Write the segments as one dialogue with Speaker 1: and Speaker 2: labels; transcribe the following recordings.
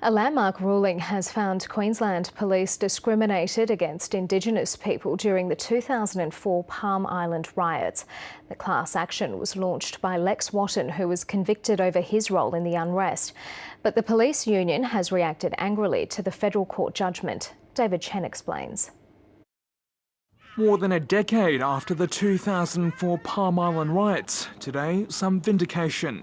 Speaker 1: A landmark ruling has found Queensland police discriminated against Indigenous people during the 2004 Palm Island riots. The class action was launched by Lex Wotton, who was convicted over his role in the unrest. But the police union has reacted angrily to the federal court judgment. David Chen explains.
Speaker 2: More than a decade after the 2004 Palm Island riots, today some vindication.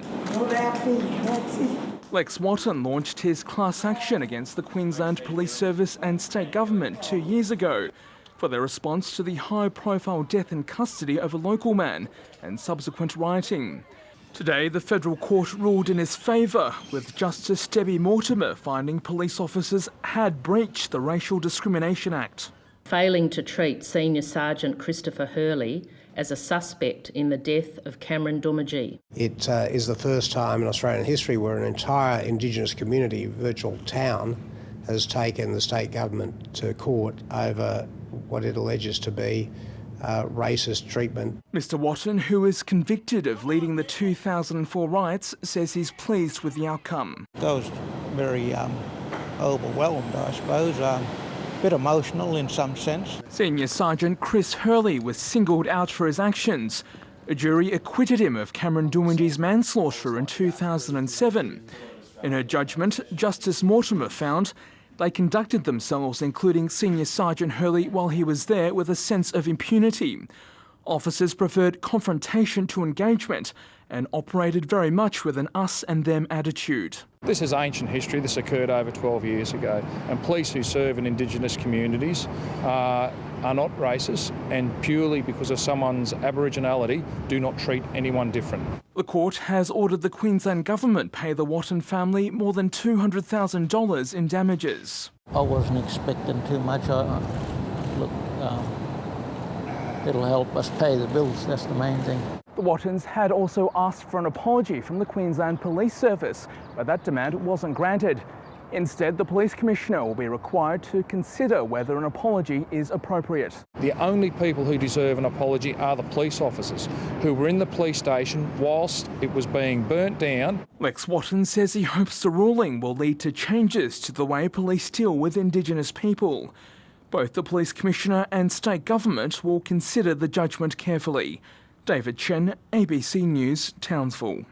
Speaker 2: Lex Wotton launched his class action against the Queensland Police Service and state government 2 years ago for their response to the high-profile death in custody of a local man and subsequent rioting. Today, the federal court ruled in his favour, with Justice Debbie Mortimer finding police officers had breached the Racial Discrimination Act.
Speaker 3: Failing to treat Senior Sergeant Christopher Hurley as a suspect in the death of Cameron Doomadgee.
Speaker 4: It is the first time in Australian history where an entire Indigenous community, virtual town, has taken the state government to court over what it alleges to be racist treatment.
Speaker 2: Mr Wotton, who was convicted of leading the 2004 riots, says he's pleased with the outcome.
Speaker 5: I was very overwhelmed, I suppose. Bit emotional in some sense.
Speaker 2: Senior Sergeant Chris Hurley was singled out for his actions. A jury acquitted him of Cameron Doomadgee's manslaughter in 2007. In her judgment, Justice Mortimer found they conducted themselves, including Senior Sergeant Hurley, while he was there, with a sense of impunity. Officers preferred confrontation to engagement and operated very much with an us and them attitude.
Speaker 6: This is ancient history. This occurred over 12 years ago, and police who serve in Indigenous communities are not racist, and purely because of someone's Aboriginality do not treat anyone different.
Speaker 2: The court has ordered the Queensland government pay the Wotton family more than $200,000 in damages.
Speaker 5: I wasn't expecting too much. It'll help us pay the bills, that's the main thing.
Speaker 2: The Wottons had also asked for an apology from the Queensland Police Service, but that demand wasn't granted. Instead, the Police Commissioner will be required to consider whether an apology is appropriate.
Speaker 6: The only people who deserve an apology are the police officers who were in the police station whilst it was being burnt down.
Speaker 2: Lex Wotton says he hopes the ruling will lead to changes to the way police deal with Indigenous people. Both the Police Commissioner and state government will consider the judgment carefully. David Chen, ABC News, Townsville.